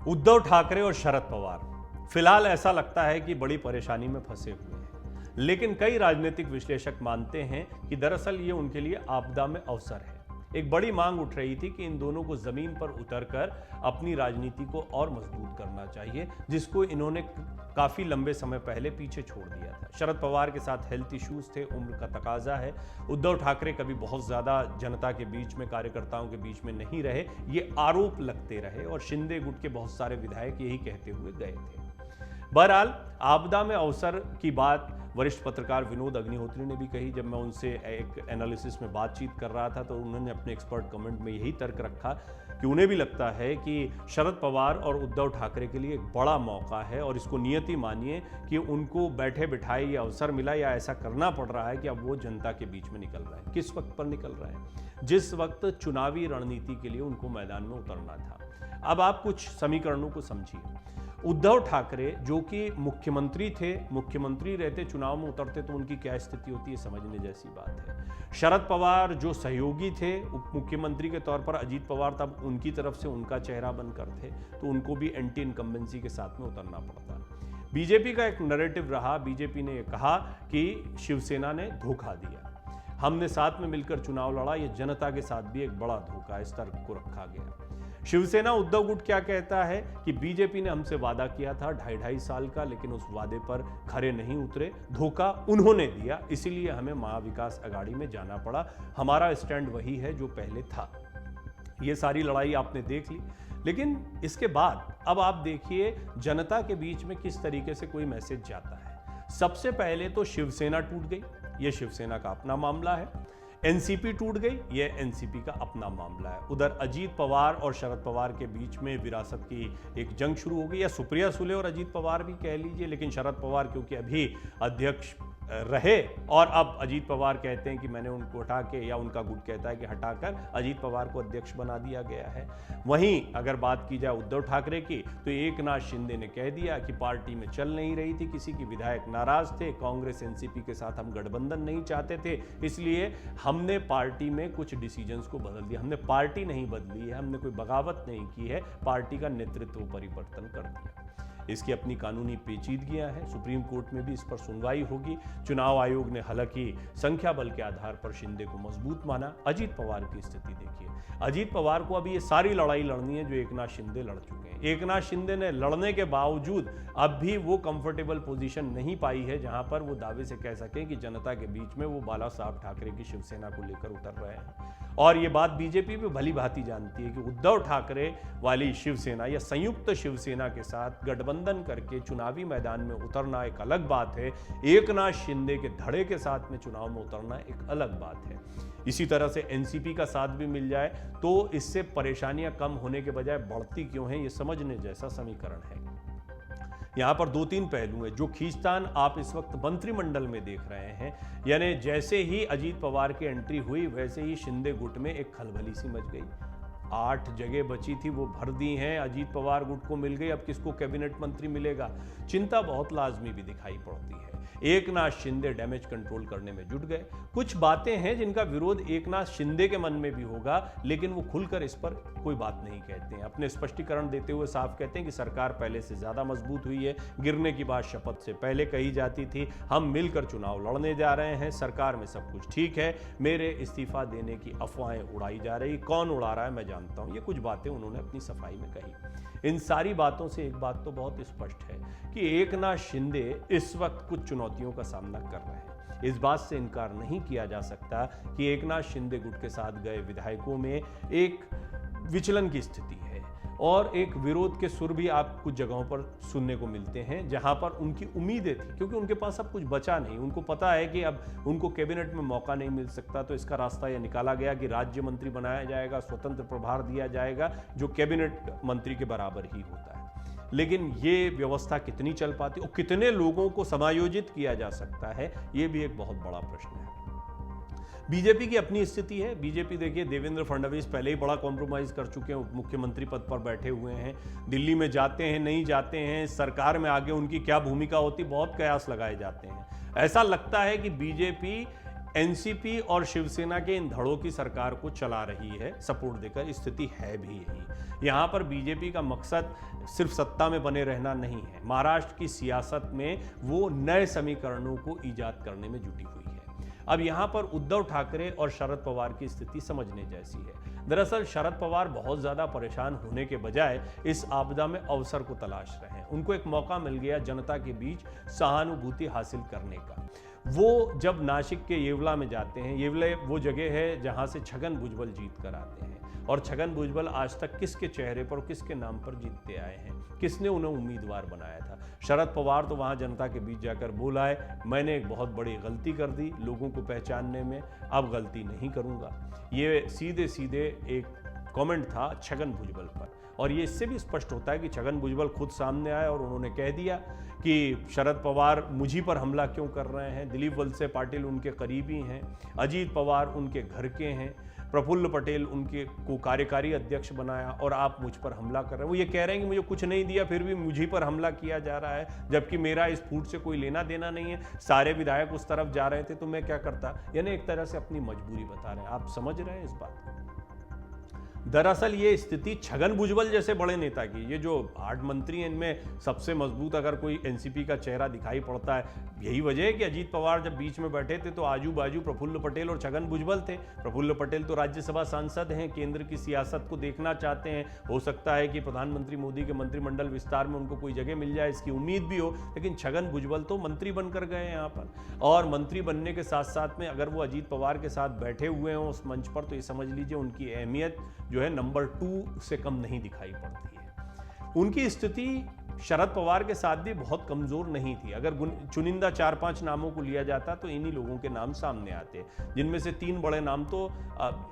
उद्धव ठाकरे और शरद पवार फिलहाल ऐसा लगता है कि बड़ी परेशानी में फंसे हुए हैं, लेकिन कई राजनीतिक विश्लेषक मानते हैं कि दरअसल ये उनके लिए आपदा में अवसर है। एक बड़ी मांग उठ रही थी कि इन दोनों को जमीन पर उतरकर अपनी राजनीति को और मजबूत करना चाहिए, जिसको इन्होंने काफी लंबे समय पहले पीछे छोड़ दिया था। शरद पवार के साथ हेल्थ इश्यूज थे, उम्र का तकाजा है। उद्धव ठाकरे कभी बहुत ज्यादा जनता के बीच में, कार्यकर्ताओं के बीच में नहीं रहे, ये आरोप लगते रहे और शिंदे गुट के बहुत सारे विधायक यही कहते हुए गए थे। बहरहाल आपदा में अवसर की बात वरिष्ठ पत्रकार विनोद अग्निहोत्री ने भी कही। जब मैं उनसे एक एनालिसिस में बातचीत कर रहा था तो उन्होंने अपने एक्सपर्ट कमेंट में यही तर्क रखा कि उन्हें भी लगता है कि शरद पवार और उद्धव ठाकरे के लिए एक बड़ा मौका है और इसको नियति मानिए कि उनको बैठे बिठाए ये अवसर मिला या ऐसा करना पड़ रहा है कि अब वो जनता के बीच में निकल रहा है। किस वक्त पर निकल रहा है? जिस वक्त चुनावी रणनीति के लिए उनको मैदान में उतरना था। अब आप कुछ समीकरणों को समझिए। उद्धव ठाकरे जो कि मुख्यमंत्री थे, मुख्यमंत्री रहते चुनाव में उतरते तो उनकी क्या स्थिति होती है, समझने जैसी बात है। शरद पवार जो सहयोगी थे उप मुख्यमंत्री के तौर पर, अजीत पवार तब उनकी तरफ से उनका चेहरा बनकर थे, तो उनको भी एंटी इनकम्बेंसी के साथ में उतरना पड़ता। बीजेपी का एक नैरेटिव रहा, बीजेपी ने कहा कि शिवसेना ने धोखा दिया, हमने साथ में मिलकर चुनाव लड़ा, ये जनता के साथ भी एक बड़ा धोखा, इस तर्क को रखा गया। शिवसेना उद्धव गुट क्या कहता है कि बीजेपी ने हमसे वादा किया था 2.5 साल का, लेकिन उस वादे पर खरे नहीं उतरे, धोखा उन्होंने दिया, इसीलिए हमें महाविकास अघाड़ी में जाना पड़ा, हमारा स्टैंड वही है जो पहले था। ये सारी लड़ाई आपने देख ली, लेकिन इसके बाद अब आप देखिए जनता के बीच में किस तरीके से कोई मैसेज जाता है। सबसे पहले तो शिवसेना टूट गई, ये शिवसेना का अपना मामला है। एनसीपी टूट गई, ये एनसीपी का अपना मामला है। उधर अजीत पवार और शरद पवार के बीच में विरासत की एक जंग शुरू हो गई, या सुप्रिया सुले और अजीत पवार भी कह लीजिए, लेकिन शरद पवार क्योंकि अभी अध्यक्ष रहे और अब अजीत पवार कहते हैं कि मैंने उनको हटा के, या उनका गुट कहता है कि हटाकर अजीत पवार को अध्यक्ष बना दिया गया है। वहीं अगर बात की जाए उद्धव ठाकरे की, तो एकनाथ शिंदे ने कह दिया कि पार्टी में चल नहीं रही थी, किसी की विधायक नाराज थे, कांग्रेस एनसीपी के साथ हम गठबंधन नहीं चाहते थे, इसलिए हमने पार्टी में कुछ डिसीजंस को बदल दिया। हमने पार्टी नहीं बदली है, हमने कोई बगावत नहीं की है, पार्टी का नेतृत्व परिवर्तन कर दिया। इसकी अपनी कानूनी पेचीदगियां हैं, सुप्रीम कोर्ट में भी इस पर सुनवाई होगी। चुनाव आयोग ने हालांकि संख्या बल के आधार पर शिंदे को मजबूत माना। अजीत पवार की स्थिति देखिए, अजीत पवार को अभी ये सारी लड़ाई लड़नी है जो एकनाथ शिंदे लड़ चुके हैं। एकनाथ शिंदे ने लड़ने के बावजूद अब भी वो कंफर्टेबल पोजीशन नहीं पाई है जहां पर वो दावे से कह सकें कि जनता के बीच में वो बाला साहब ठाकरे की शिवसेना को लेकर उतर रहे हैं। और ये बात बीजेपी भी भली भांति जानती है कि उद्धव ठाकरे वाली शिवसेना या संयुक्त शिवसेना के साथ गठबंधन करके चुनावी मैदान में उतरना एक अलग बात है, एकनाथ शिंदे के धड़े के साथ में चुनाव में उतरना एक अलग बात है। इसी तरह से एनसीपी का साथ भी मिल जाए तो इससे परेशानियां कम होने के बजाय बढ़ती क्यों हैं, ये समझने जैसा समीकरण है। यहां पर 2-3 पहलू हैं जो खींचतान आप इस वक्त मंत्रिमंडल में देख रहे हैं। यानी जैसे ही अजीत पवार की एंट्री हुई वैसे ही शिंदे गुट में एक खलबली सी मच गई। 8 जगह बची थी वो भर दी हैं, अजीत पवार गुट को मिल गई, अब किसको कैबिनेट मंत्री मिलेगा, चिंता बहुत लाजमी भी दिखाई पड़ती है। एकनाथ शिंदे डैमेज कंट्रोल करने में जुट गए। कुछ बातें हैं जिनका विरोध एकनाथ शिंदे के मन में भी होगा, लेकिन वो खुलकर इस पर कोई बात नहीं कहते हैं। अपने स्पष्टीकरण देते हुए साफ कहते हैं कि सरकार पहले से ज्यादा मजबूत हुई है, गिरने की बात शपथ से पहले कही जाती थी, हम मिलकर चुनाव लड़ने जा रहे हैं, सरकार में सब कुछ ठीक है, मेरे इस्तीफा देने की अफवाहें उड़ाई जा रही, कौन उड़ा रहा है मैं जानता हूं। ये कुछ बातें उन्होंने अपनी सफाई में कही। इन सारी बातों से एक बात तो बहुत स्पष्ट है कि एकनाथ शिंदे इस वक्त कुछ चुनौतियों का सामना कर रहे हैं। इस बात से इनकार नहीं किया जा सकता कि एकनाथ शिंदे गुट के साथ गए विधायकों में एक विचलन की स्थिति है और एक विरोध के सुर भी आप कुछ जगहों पर सुनने को मिलते हैं जहां पर उनकी उम्मीदें थी, क्योंकि उनके पास अब कुछ बचा नहीं। उनको पता है कि अब उनको कैबिनेट में मौका नहीं मिल सकता, तो इसका रास्ता यह निकाला गया कि राज्य मंत्री बनाया जाएगा, स्वतंत्र प्रभार दिया जाएगा जो कैबिनेट मंत्री के बराबर ही होता है। लेकिन ये व्यवस्था कितनी चल पाती और कितने लोगों को समायोजित किया जा सकता है, ये भी एक बहुत बड़ा प्रश्न है। बीजेपी की अपनी स्थिति है। बीजेपी देखिए, देवेंद्र फडणवीस पहले ही बड़ा कॉम्प्रोमाइज कर चुके हैं, मुख्यमंत्री पद पर बैठे हुए हैं, दिल्ली में जाते हैं नहीं जाते हैं, सरकार में आगे उनकी क्या भूमिका होती, बहुत कयास लगाए जाते हैं। ऐसा लगता है कि बीजेपी एनसीपी और शिवसेना के इन धड़ों की सरकार को चला रही है सपोर्ट देकर। स्थिति है भी यही। यहाँ पर बीजेपी का मकसद सिर्फ सत्ता में बने रहना नहीं है, महाराष्ट्र की सियासत में वो नए समीकरणों को ईजाद करने में जुटी हुई है। अब यहाँ पर उद्धव ठाकरे और शरद पवार की स्थिति समझने जैसी है। दरअसल शरद पवार बहुत ज़्यादा परेशान होने के बजाय इस आपदा में अवसर को तलाश रहे हैं। उनको एक मौका मिल गया जनता के बीच सहानुभूति हासिल करने का। वो जब नासिक के येवला में जाते हैं, येवले वो जगह है जहाँ से छगन भुजबल जीत कर आते हैं, और छगन भुजबल आज तक किसके चेहरे पर, किसके नाम पर जीतते आए हैं, किसने उन्हें उम्मीदवार बनाया था। शरद पवार तो वहाँ जनता के बीच जाकर बोला है, मैंने एक बहुत बड़ी गलती कर दी लोगों को पहचानने में, अब गलती नहीं करूँगा। ये सीधे सीधे एक कमेंट था छगन भुजबल पर, और ये इससे भी स्पष्ट होता है कि छगन भुजबल खुद सामने आए और उन्होंने कह दिया कि शरद पवार मुझी पर हमला क्यों कर रहे हैं। दिलीप वलसे पाटिल उनके करीबी हैं, अजीत पवार उनके घर के हैं, प्रफुल्ल पटेल उनके को कार्यकारी अध्यक्ष बनाया, और आप मुझ पर हमला कर रहे हैं। वो ये कह रहे हैं कि मुझे कुछ नहीं दिया फिर भी मुझी पर हमला किया जा रहा है, जबकि मेरा इस फूट से कोई लेना देना नहीं है। सारे विधायक उस तरफ जा रहे थे तो मैं क्या करता। यानी एक तरह से अपनी मजबूरी बता रहे हैं। आप समझ रहे हैं इस बात को। दरअसल ये स्थिति छगन भुजबल जैसे बड़े नेता की, ये जो 8 मंत्री हैं इनमें सबसे मजबूत अगर कोई एनसीपी का चेहरा दिखाई पड़ता है, यही वजह है कि अजीत पवार जब बीच में बैठे थे तो आजू बाजू प्रफुल्ल पटेल और छगन भुजबल थे। प्रफुल्ल पटेल तो राज्यसभा सांसद हैं, केंद्र की सियासत को देखना चाहते हैं, हो सकता है कि प्रधानमंत्री मोदी के मंत्रिमंडल विस्तार में उनको कोई जगह मिल जाए इसकी उम्मीद भी हो। लेकिन छगन भुजबल तो मंत्री बनकर गए यहाँ पर, और मंत्री बनने के साथ साथ में अगर वो अजीत पवार के साथ बैठे हुए हों उस मंच पर, तो ये समझ लीजिए उनकी अहमियत जो है नंबर 2 से कम नहीं दिखाई पड़ती है। उनकी स्थिति शरद पवार के साथ भी बहुत कमजोर नहीं थी। अगर चुनिंदा 4-5 नामों को लिया जाता तो इन्हीं लोगों के नाम सामने आते, जिनमें से 3 बड़े नाम तो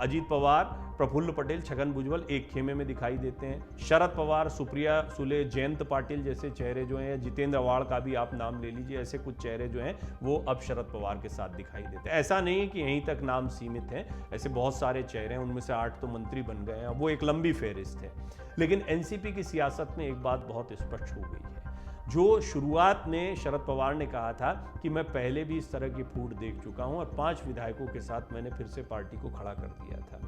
अजीत पवार, प्रफुल्ल पटेल, छगन भुजबल एक खेमे में दिखाई देते हैं। शरद पवार, सुप्रिया सुले, जयंत पाटिल जैसे चेहरे जो हैं, जितेंद्र अवाड़ का भी आप नाम ले लीजिए, ऐसे कुछ चेहरे जो हैं वो अब शरद पवार के साथ दिखाई देते हैं। ऐसा नहीं है कि यहीं तक नाम सीमित हैं, ऐसे बहुत सारे चेहरे हैं, उनमें से 8 तो मंत्री बन गए हैं। वो एक लंबी फहरिस्त है। लेकिन एनसीपी की सियासत में एक बात बहुत स्पष्ट हो गई है। जो शुरुआत में शरद पवार ने कहा था कि मैं पहले भी इस तरह की फूट देख चुका हूं और 5 विधायकों के साथ मैंने फिर से पार्टी को खड़ा कर दिया था।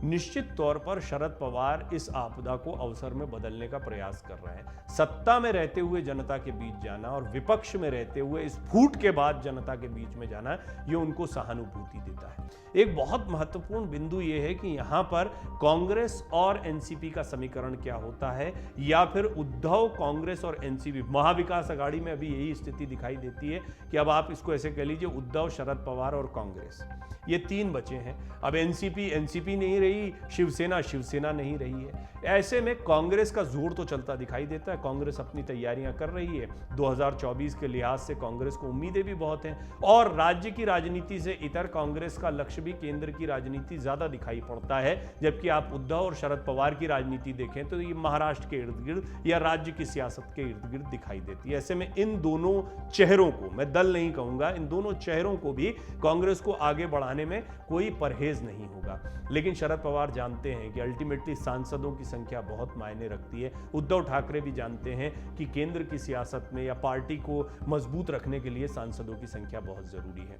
निश्चित तौर पर शरद पवार इस आपदा को अवसर में बदलने का प्रयास कर रहे हैं। सत्ता में रहते हुए जनता के बीच जाना और विपक्ष में रहते हुए इस फूट के बाद जनता के बीच में जाना, ये उनको सहानुभूति देता है। एक बहुत महत्वपूर्ण बिंदु ये है कि यहां पर कांग्रेस और एनसीपी का समीकरण क्या होता है, या फिर उद्धव, कांग्रेस और एनसीपी, महाविकास अघाड़ी में अभी यही स्थिति दिखाई देती है कि अब आप इसको ऐसे कह लीजिए, उद्धव, शरद पवार और कांग्रेस, ये 3 बचे हैं। अब एनसीपी नहीं रही, शिवसेना नहीं रही है। ऐसे में कांग्रेस का जोर तो चलता दिखाई देता है। कांग्रेस अपनी तैयारियां कर रही है। 2024 के लिहाज से कांग्रेस को उम्मीदें भी बहुत हैं, और राज्य की राजनीति से इतर कांग्रेस का लक्ष्य भी केंद्र की राजनीति ज्यादा दिखाई पड़ता है। जबकि आप उद्धव और शरद पवार की राजनीति देखें तो ये महाराष्ट्र के इर्द गिर्द या राज्य की सियासत के इर्द गिर्द दिखाई देती है। ऐसे में इन दोनों चेहरों को, मैं दल नहीं कहूंगा, इन दोनों चेहरों को भी कांग्रेस को आगे बढ़ाने में कोई परहेज नहीं होगा। लेकिन शरद पवार जानते हैं कि अल्टीमेटली सांसदों की संख्या बहुत मायने रखती है। उद्धव ठाकरे भी जानते हैं कि केंद्र की सियासत में या पार्टी को मजबूत रखने के लिए सांसदों की संख्या बहुत जरूरी है।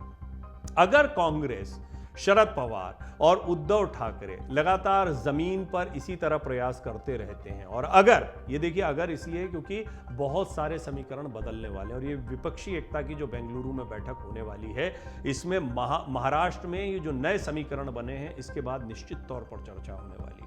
अगर कांग्रेस, शरद पवार और उद्धव ठाकरे लगातार जमीन पर इसी तरह प्रयास करते रहते हैं, और अगर, ये देखिए अगर इसलिए क्योंकि बहुत सारे समीकरण बदलने वाले हैं, और ये विपक्षी एकता की जो बेंगलुरु में बैठक होने वाली है, इसमें महाराष्ट्र में ये जो नए समीकरण बने हैं इसके बाद निश्चित तौर पर चर्चा होने वाली है।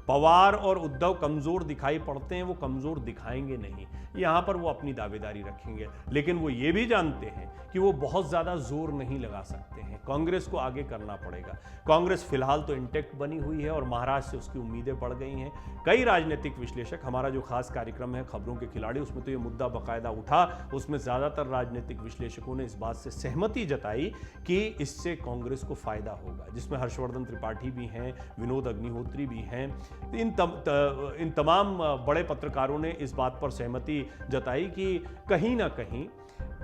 पवार और उद्धव कमजोर दिखाई पड़ते हैं, वो कमजोर दिखाएंगे नहीं, यहां पर वो अपनी दावेदारी रखेंगे। लेकिन वो ये भी जानते हैं कि वो बहुत ज्यादा जोर नहीं लगा सकते हैं, कांग्रेस को आगे करना पड़ेगा। कांग्रेस फिलहाल तो इंटेक्ट बनी हुई है और महाराष्ट्र से उसकी उम्मीदें बढ़ गई हैं। कई राजनीतिक विश्लेषक, हमारा जो खास कार्यक्रम है खबरों के खिलाड़ी, उसमें तो ये मुद्दा बाकायदा उठा, उसमें ज्यादातर राजनीतिक विश्लेषकों ने इस बात से सहमति जताई कि इससे कांग्रेस को फायदा होगा, जिसमें हर्षवर्धन त्रिपाठी भी हैं, विनोद अग्निहोत्री भी हैं। इन तमाम बड़े पत्रकारों ने इस बात पर सहमति जताई कि कहीं ना कहीं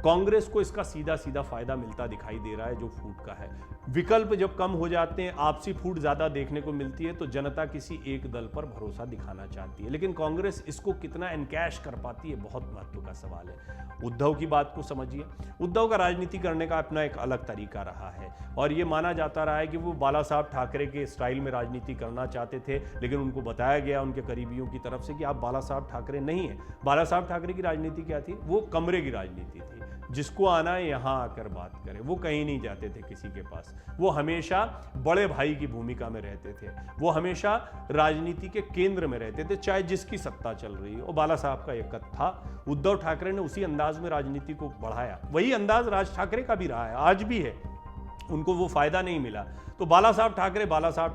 कांग्रेस को इसका सीधा सीधा फायदा मिलता दिखाई दे रहा है जो फूट का है। विकल्प जब कम हो जाते हैं, आपसी फूट ज्यादा देखने को मिलती है, तो जनता किसी एक दल पर भरोसा दिखाना चाहती है। लेकिन कांग्रेस इसको कितना एनकैश कर पाती है, बहुत महत्व का सवाल है। उद्धव की बात को समझिए। उद्धव का राजनीति करने का अपना एक अलग तरीका रहा है और ये माना जाता रहा है कि वो बाला साहब ठाकरे के स्टाइल में राजनीति करना चाहते थे, लेकिन उनको बताया गया उनके करीबियों की तरफ से कि आप बाला साहब ठाकरे नहीं है। बाला साहब ठाकरे की राजनीति क्या थी? वो कमरे की राजनीति थी। जिसको आना है यहां आकर बात करे। वो कहीं नहीं जाते थे किसी के पास। वो हमेशा बड़े भाई की भूमिका में रहते थे। वो हमेशा राजनीति के केंद्र में रहते थे, चाहे जिसकी सत्ता चल रही हो। बाला साहब का एक था। उद्धव ठाकरे ने उसी अंदाज में राजनीति को बढ़ाया। वही अंदाज राज ठाकरे का भी रहा है, आज भी है। उनको वो फायदा नहीं मिला। तो बाला साहब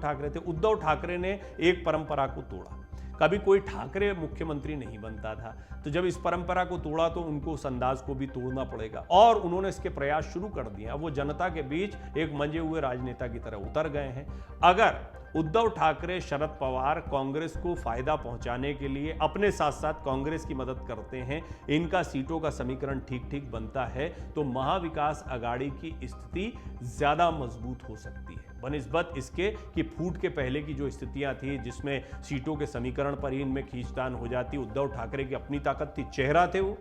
ठाकरे थे। उद्धव ठाकरे ने एक परंपरा को तोड़ा। कभी कोई ठाकरे मुख्यमंत्री नहीं बनता था, तो जब इस परंपरा को तोड़ा तो उनको उस अंदाज को भी तोड़ना पड़ेगा और उन्होंने इसके प्रयास शुरू कर दिए। अब वो जनता के बीच एक मंजे हुए राजनेता की तरह उतर गए हैं। अगर उद्धव ठाकरे, शरद पवार कांग्रेस को फायदा पहुंचाने के लिए अपने साथ साथ कांग्रेस की मदद करते हैं, इनका सीटों का समीकरण ठीक ठीक बनता है, तो महाविकास अघाड़ी की स्थिति ज्यादा मजबूत हो सकती है बनिस्बत इसके कि फूट के पहले की जो स्थितियां थी, जिसमें सीटों के समीकरण पर ही इनमें खींचतान हो जाती। उद्धव ठाकरे की अपनी ताकत थी, चेहरा थे, वो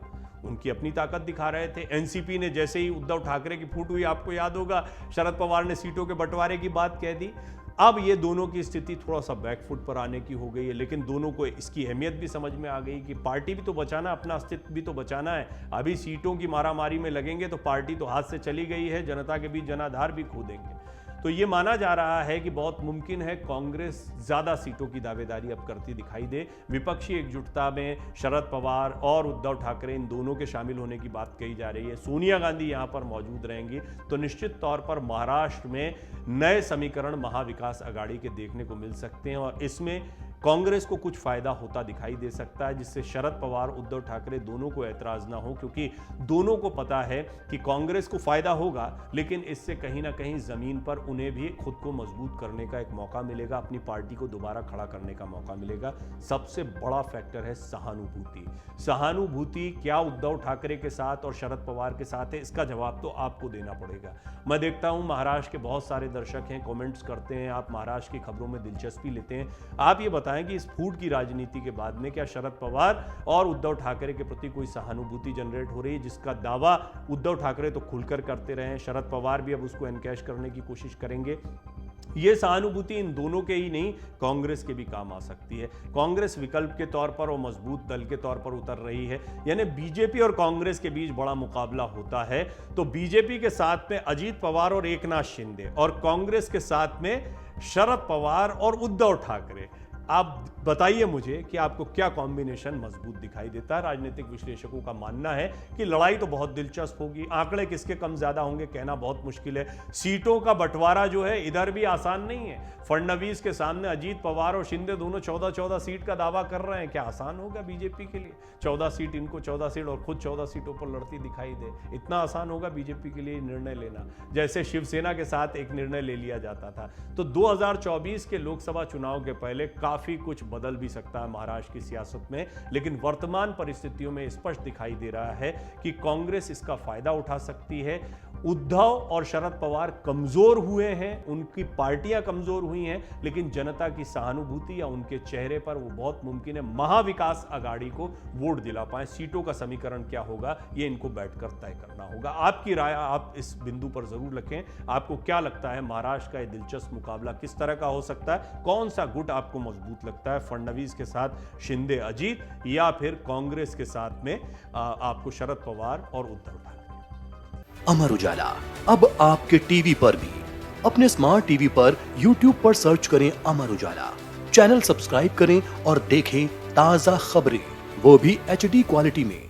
उनकी अपनी ताकत दिखा रहे थे। एनसीपी ने जैसे ही उद्धव ठाकरे की फूट हुई, आपको याद होगा, शरद पवार ने सीटों के बंटवारे की बात कह दी। अब ये दोनों की स्थिति थोड़ा सा बैकफुट पर आने की हो गई है, लेकिन दोनों को इसकी अहमियत भी समझ में आ गई कि पार्टी भी तो बचाना, अपना अस्तित्व भी तो बचाना है। अभी सीटों की मारामारी में लगेंगे तो पार्टी तो हाथ से चली गई है, जनता के बीच जनाधार भी खो देंगे। तो ये माना जा रहा है कि बहुत मुमकिन है कांग्रेस ज्यादा सीटों की दावेदारी अब करती दिखाई दे। विपक्षी एकजुटता में शरद पवार और उद्धव ठाकरे, इन दोनों के शामिल होने की बात कही जा रही है। सोनिया गांधी यहां पर मौजूद रहेंगी, तो निश्चित तौर पर महाराष्ट्र में नए समीकरण महाविकास अघाड़ी के देखने को मिल सकते हैं और इसमें कांग्रेस को कुछ फायदा होता दिखाई दे सकता है, जिससे शरद पवार, उद्धव ठाकरे दोनों को ऐतराज ना हो, क्योंकि दोनों को पता है कि कांग्रेस को फायदा होगा, लेकिन इससे कहीं ना कहीं जमीन पर उन्हें भी खुद को मजबूत करने का एक मौका मिलेगा, अपनी पार्टी को दोबारा खड़ा करने का मौका मिलेगा। सबसे बड़ा फैक्टर है सहानुभूति। सहानुभूति क्या उद्धव ठाकरे के साथ और शरद पवार के साथ है, इसका जवाब तो आपको देना पड़ेगा। मैं देखता हूं महाराष्ट्र के बहुत सारे दर्शक हैं, कमेंट्स करते हैं, आप महाराष्ट्र की खबरों में दिलचस्पी लेते हैं। आप ये बताएं कि इस फूट की राजनीति के बाद में क्या शरद पवार और उद्धव ठाकरे के प्रति कोई सहानुभूति जनरेट हो रही है, जिसका दावा उद्धव ठाकरे तो खुलकर करते रहे हैं, शरद पवार भी अब उसको एनकैश करने की कोशिश करेंगे। ये सहानुभूति इन दोनों के ही नहीं, कांग्रेस के भी काम आ सकती है। कांग्रेस विकल्प के तौर पर और मजबूत दल के तौर पर उतर रही है, यानी बीजेपी और कांग्रेस के बीच बड़ा मुकाबला होता है तो बीजेपी के साथ में अजीत पवार और एकनाथ शिंदे और कांग्रेस के साथ में शरद पवार और उद्धव ठाकरे। आप बताइए मुझे कि आपको क्या कॉम्बिनेशन मजबूत दिखाई देता है। राजनीतिक विश्लेषकों का मानना है कि लड़ाई तो बहुत दिलचस्प होगी। आंकड़े किसके कम ज्यादा होंगे कहना बहुत मुश्किल है। सीटों का बंटवारा जो है इधर भी आसान नहीं है। फडणवीस के सामने अजीत पवार और शिंदे दोनों 14-14 सीट का दावा कर रहे हैं। क्या आसान होगा बीजेपी के लिए? 14 सीट इनको, 14 सीट और खुद 14 सीटों पर लड़ती दिखाई दे, इतना आसान होगा बीजेपी के लिए निर्णय लेना, जैसे शिवसेना के साथ एक निर्णय ले लिया जाता था। तो 2024 के लोकसभा चुनाव के पहले काफी कुछ बदल भी सकता है महाराष्ट्र की सियासत में, लेकिन वर्तमान परिस्थितियों में स्पष्ट दिखाई दे रहा है कि कांग्रेस इसका फायदा उठा सकती है। उद्धव और शरद पवार कमजोर हुए हैं, उनकी पार्टियां कमजोर हुई हैं, लेकिन जनता की सहानुभूति या उनके चेहरे पर वो बहुत मुमकिन है महाविकास अघाड़ी को वोट दिला पाए। सीटों का समीकरण क्या होगा ये इनको बैठकर तय करना होगा। आपकी राय आप इस बिंदु पर जरूर रखें। आपको क्या लगता है महाराष्ट्र का ये दिलचस्प मुकाबला किस तरह का हो सकता है? कौन सा गुट आपको मजबूत लगता है, फडणवीस के साथ शिंदे अजीत या फिर कांग्रेस के साथ में आपको शरद पवार और उद्धव ठाकरे? अमर उजाला अब आपके टीवी पर भी। अपने स्मार्ट टीवी पर YouTube पर सर्च करें अमर उजाला, चैनल सब्सक्राइब करें और देखें ताजा खबरें, वो भी HD क्वालिटी में।